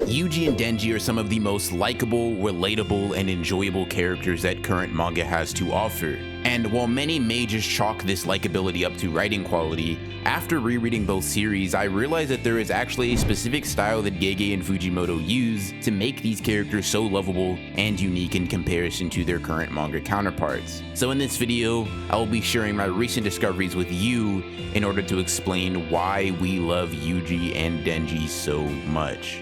Yuji and Denji are some of the most likable, relatable, and enjoyable characters that current manga has to offer. And while many may just chalk this likability up to writing quality, after rereading both series, I realized that there is actually a specific style that Gege and Fujimoto use to make these characters so lovable and unique in comparison to their current manga counterparts. So in this video, I will be sharing my recent discoveries with you in order to explain why we love Yuji and Denji so much.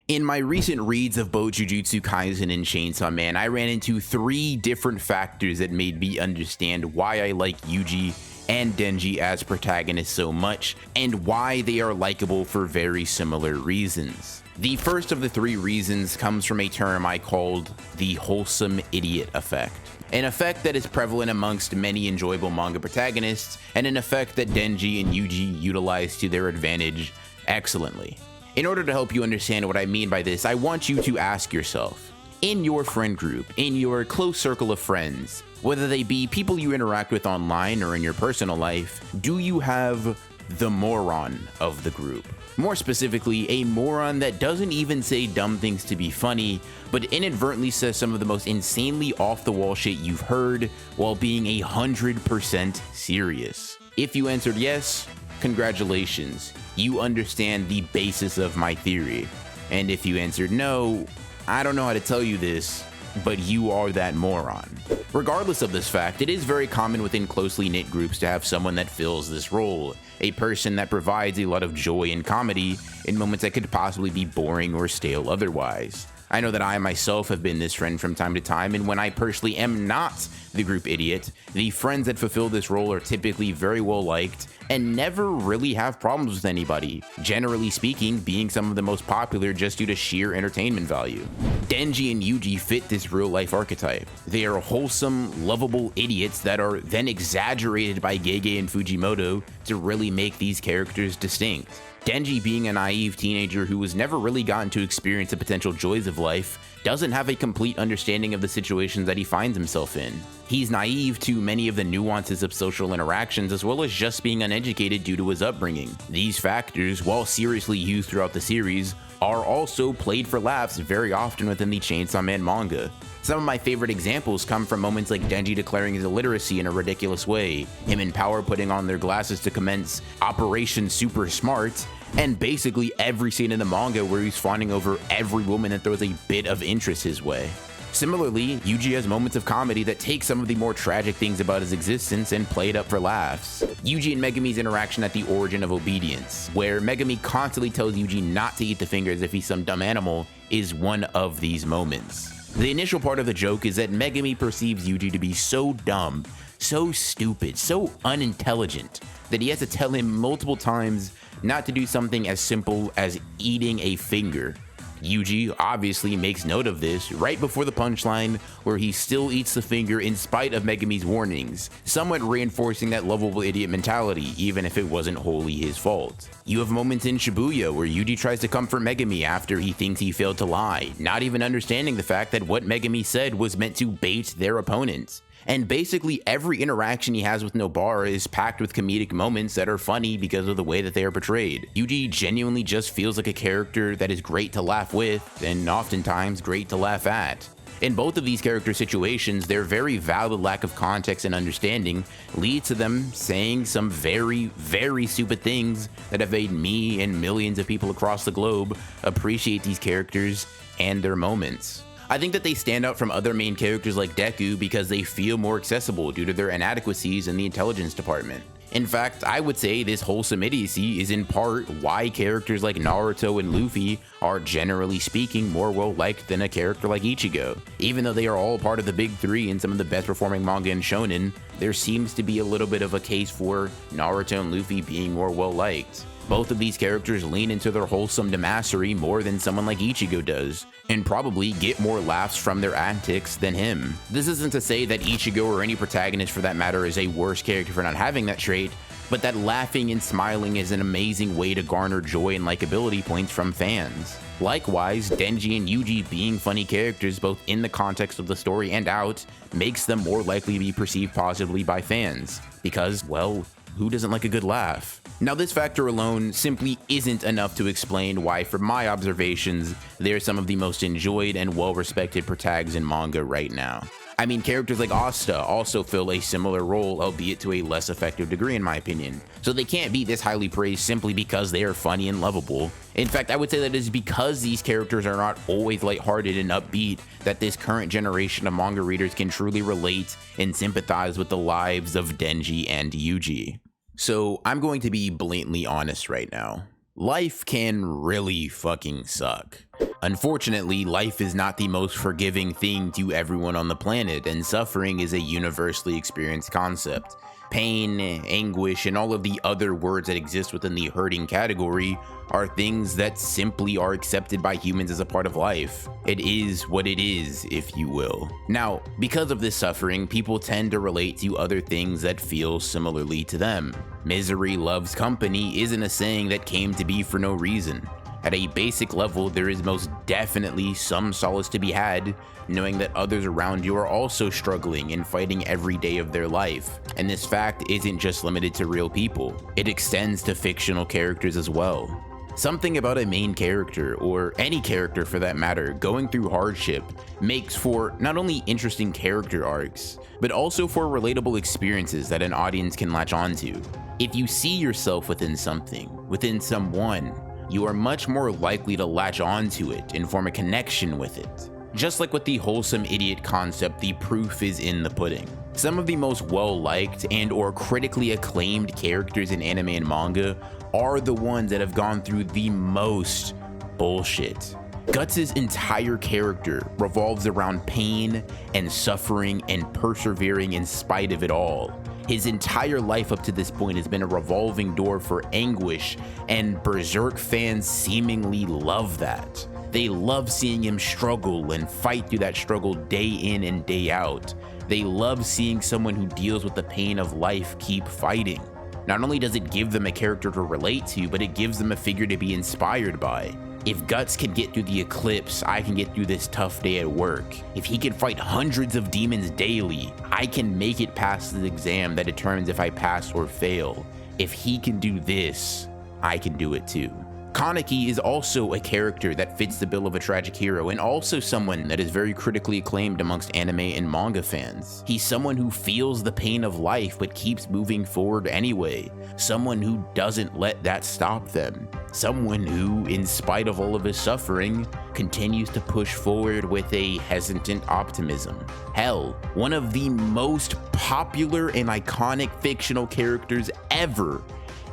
In my recent reads of both Jujutsu Kaisen and Chainsaw Man, I ran into 3 different factors that made me understand why I like Yuji and Denji as protagonists so much, and why they are likable for very similar reasons. The first of the 3 reasons comes from a term I called the wholesome idiot effect. An effect that is prevalent amongst many enjoyable manga protagonists, and an effect that Denji and Yuji utilize to their advantage excellently. In order to help you understand what I mean by this, I want you to ask yourself, in your friend group, in your close circle of friends, whether they be people you interact with online or in your personal life, do you have the moron of the group? More specifically, a moron that doesn't even say dumb things to be funny, but inadvertently says some of the most insanely off-the-wall shit you've heard while being 100% serious. If you answered yes, congratulations, you understand the basis of my theory. And if you answered no, I don't know how to tell you this, but you are that moron. Regardless of this fact, it is very common within closely knit groups to have someone that fills this role, a person that provides a lot of joy and comedy in moments that could possibly be boring or stale otherwise. I know that I myself have been this friend from time to time, and when I personally am not the group idiot, the friends that fulfill this role are typically very well liked and never really have problems with anybody, generally speaking being some of the most popular just due to sheer entertainment value. Denji and Yuji fit this real life archetype. They are wholesome, lovable idiots that are then exaggerated by Gege and Fujimoto to really make these characters distinct. Denji, being a naive teenager who has never really gotten to experience the potential joys of life, doesn't have a complete understanding of the situations that he finds himself in. He's naive to many of the nuances of social interactions, as well as just being uneducated due to his upbringing. These factors, while seriously used throughout the series, are also played for laughs very often within the Chainsaw Man manga. Some of my favorite examples come from moments like Denji declaring his illiteracy in a ridiculous way, him and Power putting on their glasses to commence Operation Super Smart, and basically every scene in the manga where he's fawning over every woman that throws a bit of interest his way. Similarly, Yuji has moments of comedy that take some of the more tragic things about his existence and play it up for laughs. Yuji and Megami's interaction at the origin of obedience, where Megami constantly tells Yuji not to eat the finger as if he's some dumb animal, is one of these moments. The initial part of the joke is that Megami perceives Yuji to be so dumb, so stupid, so unintelligent, that he has to tell him multiple times not to do something as simple as eating a finger. Yuji obviously makes note of this right before the punchline, where he still eats the finger in spite of Megami's warnings, somewhat reinforcing that lovable idiot mentality, even if it wasn't wholly his fault. You have moments in Shibuya where Yuji tries to comfort Megami after he thinks he failed to lie, not even understanding the fact that what Megami said was meant to bait their opponents. And basically every interaction he has with Nobara is packed with comedic moments that are funny because of the way that they are portrayed. Yuji genuinely just feels like a character that is great to laugh with, and oftentimes great to laugh at. In both of these character situations, their very valid lack of context and understanding leads to them saying some very, very stupid things that have made me and millions of people across the globe appreciate these characters and their moments. I think that they stand out from other main characters like Deku because they feel more accessible due to their inadequacies in the intelligence department. In fact, I would say this wholesome idiocy is in part why characters like Naruto and Luffy are generally speaking more well liked than a character like Ichigo. Even though they are all part of the big 3 and some of the best performing manga in shonen, there seems to be a little bit of a case for Naruto and Luffy being more well liked. Both of these characters lean into their wholesome dumbassery more than someone like Ichigo does, and probably get more laughs from their antics than him. This isn't to say that Ichigo or any protagonist for that matter is a worse character for not having that trait, but that laughing and smiling is an amazing way to garner joy and likability points from fans. Likewise, Denji and Yuji being funny characters both in the context of the story and out makes them more likely to be perceived positively by fans, because, well, who doesn't like a good laugh? Now, this factor alone simply isn't enough to explain why, from my observations, they're some of the most enjoyed and well-respected protags in manga right now. I mean, characters like Asta also fill a similar role, albeit to a less effective degree in my opinion. So they can't be this highly praised simply because they are funny and lovable. In fact, I would say that it is because these characters are not always lighthearted and upbeat that this current generation of manga readers can truly relate and sympathize with the lives of Denji and Yuji. So I'm going to be blatantly honest right now. Life can really fucking suck. Unfortunately, life is not the most forgiving thing to everyone on the planet, and suffering is a universally experienced concept. Pain, anguish, and all of the other words that exist within the hurting category are things that simply are accepted by humans as a part of life. It is what it is, if you will. Now, because of this suffering, people tend to relate to other things that feel similarly to them. Misery loves company isn't a saying that came to be for no reason. At a basic level, there is most definitely some solace to be had, knowing that others around you are also struggling and fighting every day of their life. And this fact isn't just limited to real people, it extends to fictional characters as well. Something about a main character, or any character for that matter, going through hardship makes for not only interesting character arcs, but also for relatable experiences that an audience can latch onto. If you see yourself within something, within someone, you are much more likely to latch onto it and form a connection with it. Just like with the wholesome idiot concept, the proof is in the pudding. Some of the most well-liked and or critically acclaimed characters in anime and manga are the ones that have gone through the most bullshit. Guts' entire character revolves around pain and suffering and persevering in spite of it all. His entire life up to this point has been a revolving door for anguish, and Berserk fans seemingly love that. They love seeing him struggle and fight through that struggle day in and day out. They love seeing someone who deals with the pain of life keep fighting. Not only does it give them a character to relate to, but it gives them a figure to be inspired by. If Guts can get through the eclipse, I can get through this tough day at work. If he can fight hundreds of demons daily, I can make it past the exam that determines if I pass or fail. If he can do this, I can do it too. Kaneki is also a character that fits the bill of a tragic hero, and also someone that is very critically acclaimed amongst anime and manga fans. He's someone who feels the pain of life but keeps moving forward anyway. Someone who doesn't let that stop them. Someone who, in spite of all of his suffering, continues to push forward with a hesitant optimism. Hell, one of the most popular and iconic fictional characters ever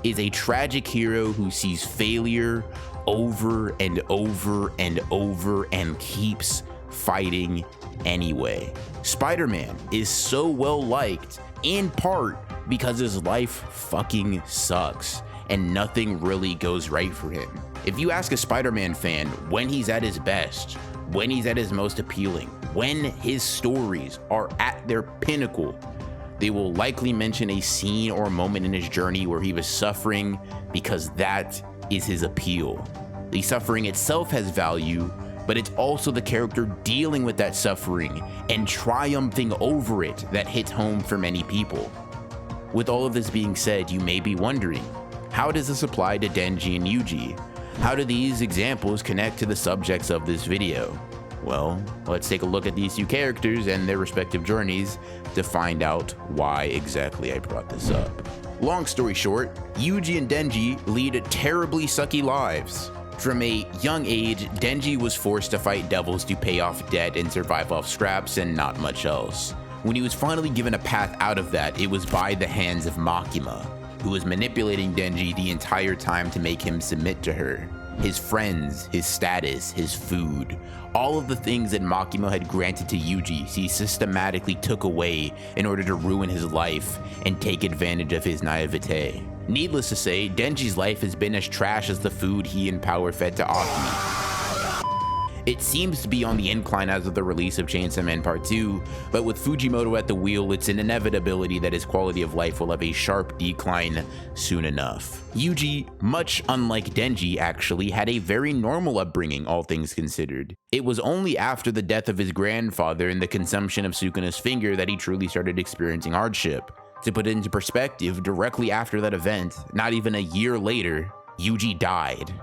is a tragic hero who sees failure over and over and over and keeps fighting anyway. Spider-Man is so well liked in part because his life fucking sucks and nothing really goes right for him. If you ask a Spider-Man fan when he's at his best, when he's at his most appealing, when his stories are at their pinnacle, they will likely mention a scene or moment in his journey where he was suffering, because that is his appeal. The suffering itself has value, but it's also the character dealing with that suffering and triumphing over it that hits home for many people. With all of this being said, you may be wondering, how does this apply to Denji and Yuji? How do these examples connect to the subjects of this video? Well, let's take a look at these two characters and their respective journeys to find out why exactly I brought this up. Long story short, Yuji and Denji lead terribly sucky lives. From a young age, Denji was forced to fight devils to pay off debt and survive off scraps and not much else. When he was finally given a path out of that, it was by the hands of Makima, who was manipulating Denji the entire time to make him submit to her. His friends, his status, his food, all of the things that Makima had granted to Yuji, he systematically took away in order to ruin his life and take advantage of his naivete. Needless to say, Denji's life has been as trash as the food he and Power fed to Aki. It seems to be on the incline as of the release of Chainsaw Man Part 2, but with Fujimoto at the wheel, it's an inevitability that his quality of life will have a sharp decline soon enough. Yuji, much unlike Denji actually, had a very normal upbringing, all things considered. It was only after the death of his grandfather and the consumption of Sukuna's finger that he truly started experiencing hardship. To put it into perspective, directly after that event, not even a year later, Yuji died.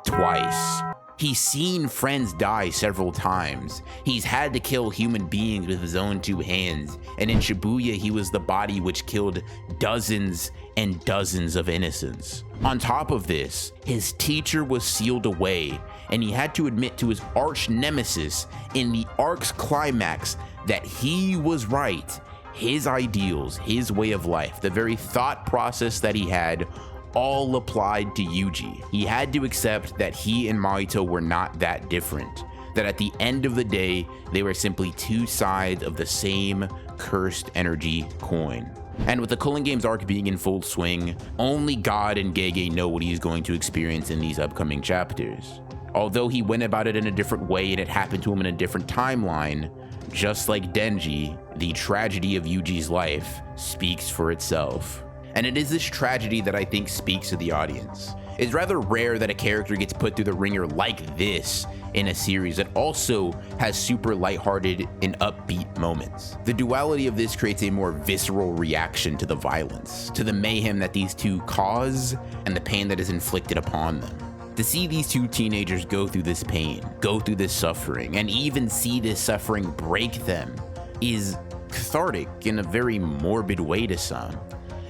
Twice. He's seen friends die several times. He's had to kill human beings with his own two hands. And in Shibuya, he was the body which killed dozens and dozens of innocents. On top of this, his teacher was sealed away, and he had to admit to his arch nemesis in the arc's climax that he was right. His ideals, his way of life, the very thought process that he had, all applied to Yuji. He had to accept that he and Mahito were not that different, that at the end of the day, they were simply two sides of the same cursed energy coin. And with the Culling Games arc being in full swing, only God and Gege know what he's going to experience in these upcoming chapters. Although he went about it in a different way and it happened to him in a different timeline, just like Denji, the tragedy of Yuji's life speaks for itself. And it is this tragedy that I think speaks to the audience. It's rather rare that a character gets put through the ringer like this in a series that also has super lighthearted and upbeat moments. The duality of this creates a more visceral reaction to the violence, to the mayhem that these two cause, and the pain that is inflicted upon them. To see these two teenagers go through this pain, go through this suffering, and even see this suffering break them is cathartic in a very morbid way to some.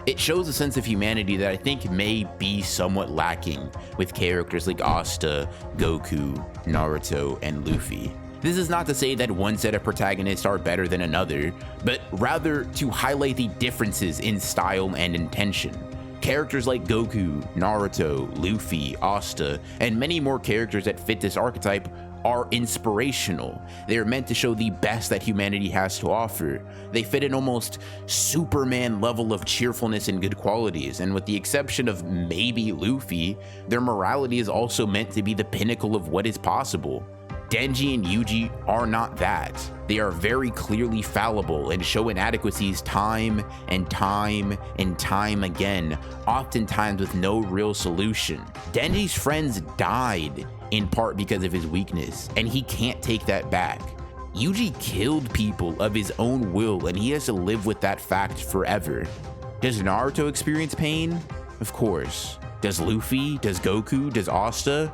It shows a sense of humanity that I think may be somewhat lacking with characters like Asta, Goku, Naruto, and Luffy. This is not to say that one set of protagonists are better than another, but rather to highlight the differences in style and intention. Characters like Goku, Naruto, Luffy, Asta, and many more characters that fit this archetype are inspirational. They are meant to show the best that humanity has to offer. They fit an almost Superman level of cheerfulness and good qualities, and with the exception of maybe Luffy, their morality is also meant to be the pinnacle of what is possible. Denji and Yuji are not that. They are very clearly fallible and show inadequacies time and time and time again, oftentimes with no real solution. Denji's friends died in part because of his weakness, and he can't take that back. Yuji killed people of his own will, and he has to live with that fact forever. Does Naruto experience pain? Of course. Does Luffy? Does Goku? Does Asta?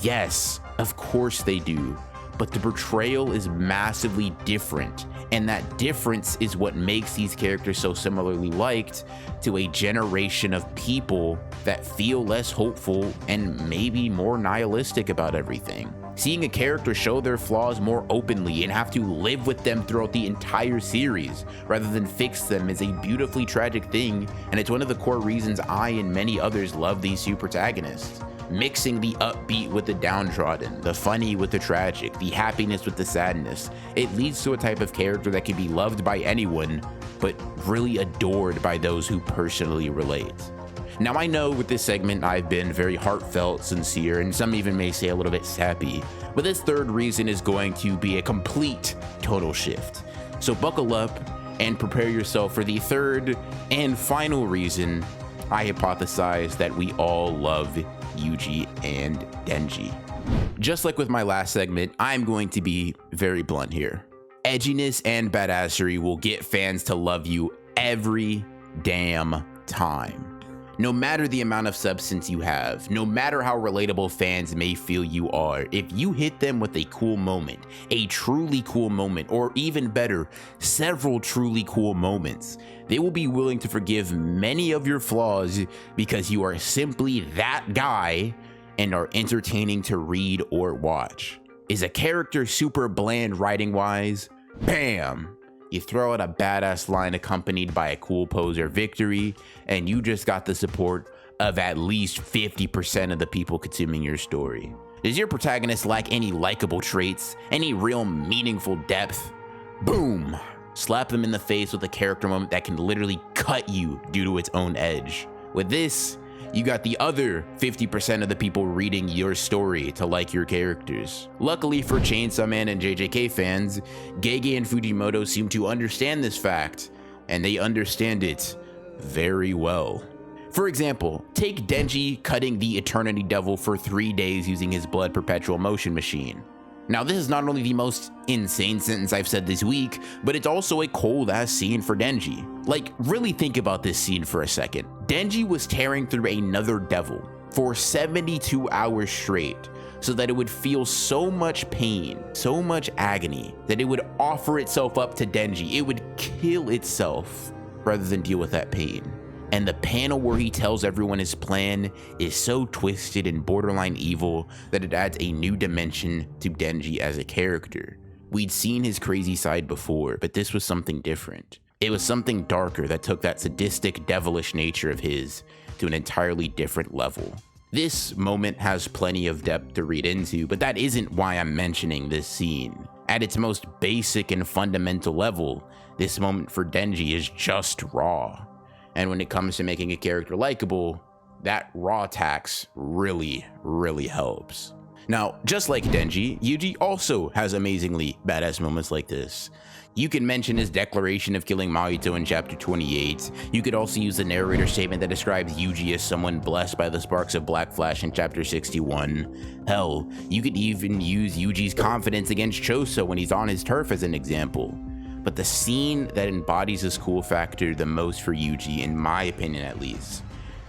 Yes, of course they do. But the portrayal is massively different, and that difference is what makes these characters so similarly liked to a generation of people that feel less hopeful and maybe more nihilistic about everything. Seeing a character show their flaws more openly and have to live with them throughout the entire series rather than fix them is a beautifully tragic thing, and it's one of the core reasons I and many others love these two protagonists. Mixing the upbeat with the downtrodden, the funny with the tragic, the happiness with the sadness, it leads to a type of character that can be loved by anyone, but really adored by those who personally relate. Now, I know with this segment I've been very heartfelt, sincere, and some even may say a little bit sappy, but this third reason is going to be a complete tonal shift. So buckle up and prepare yourself for the third and final reason I hypothesize that we all love Yuji and Denji. Just like with my last segment, I'm going to be very blunt here. Edginess and badassery will get fans to love you every damn time. No matter the amount of substance you have, no matter how relatable fans may feel you are, if you hit them with a cool moment, a truly cool moment, or even better, several truly cool moments, they will be willing to forgive many of your flaws because you are simply that guy and are entertaining to read or watch. Is a character super bland writing-wise? Bam! You throw out a badass line accompanied by a cool pose or victory, and you just got the support of at least 50% of the people consuming your story. Does your protagonist lack any likable traits, any real meaningful depth? Boom! Slap them in the face with a character moment that can literally cut you due to its own edge. With this, you got the other 50% of the people reading your story to like your characters. Luckily for Chainsaw Man and JJK fans, Gege and Fujimoto seem to understand this fact, and they understand it very well. For example, take Denji cutting the Eternity Devil for 3 days using his blood perpetual motion machine. Now, this is not only the most insane sentence I've said this week, but it's also a cold-ass scene for Denji. Like, really think about this scene for a second. Denji was tearing through another devil for 72 hours straight, so that it would feel so much pain, so much agony, that it would offer itself up to Denji. It would kill itself rather than deal with that pain. And the panel where he tells everyone his plan is so twisted and borderline evil that it adds a new dimension to Denji as a character. We'd seen his crazy side before, but this was something different. It was something darker that took that sadistic, devilish nature of his to an entirely different level. This moment has plenty of depth to read into, but that isn't why I'm mentioning this scene. At its most basic and fundamental level, this moment for Denji is just raw. And when it comes to making a character likable, that raw tax really, really helps. Now, just like Denji, Yuji also has amazingly badass moments like this. You can mention his declaration of killing Mahito in chapter 28. You could also use the narrator statement that describes Yuji as someone blessed by the sparks of Black Flash in chapter 61. Hell, you could even use Yuji's confidence against Choso when he's on his turf as an example. But the scene that embodies this cool factor the most for Yuji, in my opinion at least,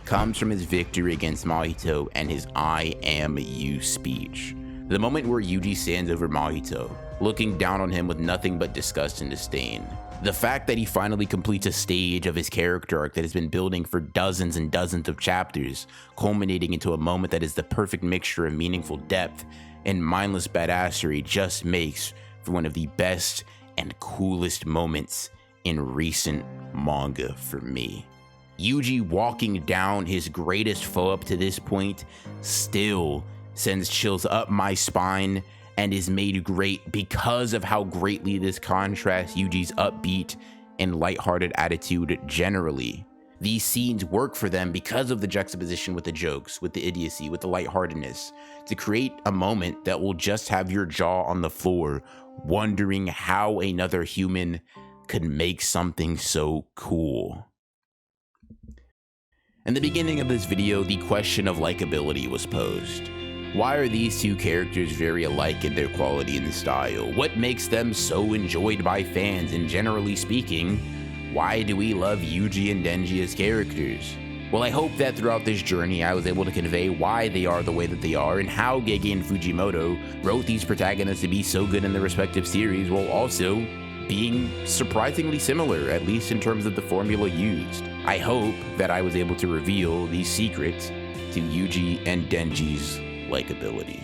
comes from his victory against Mahito and his I am you speech. The moment where Yuji stands over Mahito, looking down on him with nothing but disgust and disdain. The fact that he finally completes a stage of his character arc that has been building for dozens and dozens of chapters, culminating into a moment that is the perfect mixture of meaningful depth and mindless badassery, just makes for one of the best and coolest moments in recent manga for me. Yuji walking down his greatest foe up to this point still sends chills up my spine and is made great because of how greatly this contrasts Yuji's upbeat and lighthearted attitude generally. These scenes work for them because of the juxtaposition with the jokes, with the idiocy, with the lightheartedness, to create a moment that will just have your jaw on the floor, wondering how another human could make something so cool. In the beginning of this video, the question of likability was posed. Why are these two characters very alike in their quality and style? What makes them so enjoyed by fans? And generally speaking, why do we love Yuji and Denji as characters? Well, I hope that throughout this journey, I was able to convey why they are the way that they are and how Gege and Fujimoto wrote these protagonists to be so good in their respective series while also being surprisingly similar, at least in terms of the formula used. I hope that I was able to reveal these secrets to Yuji and Denji's likability.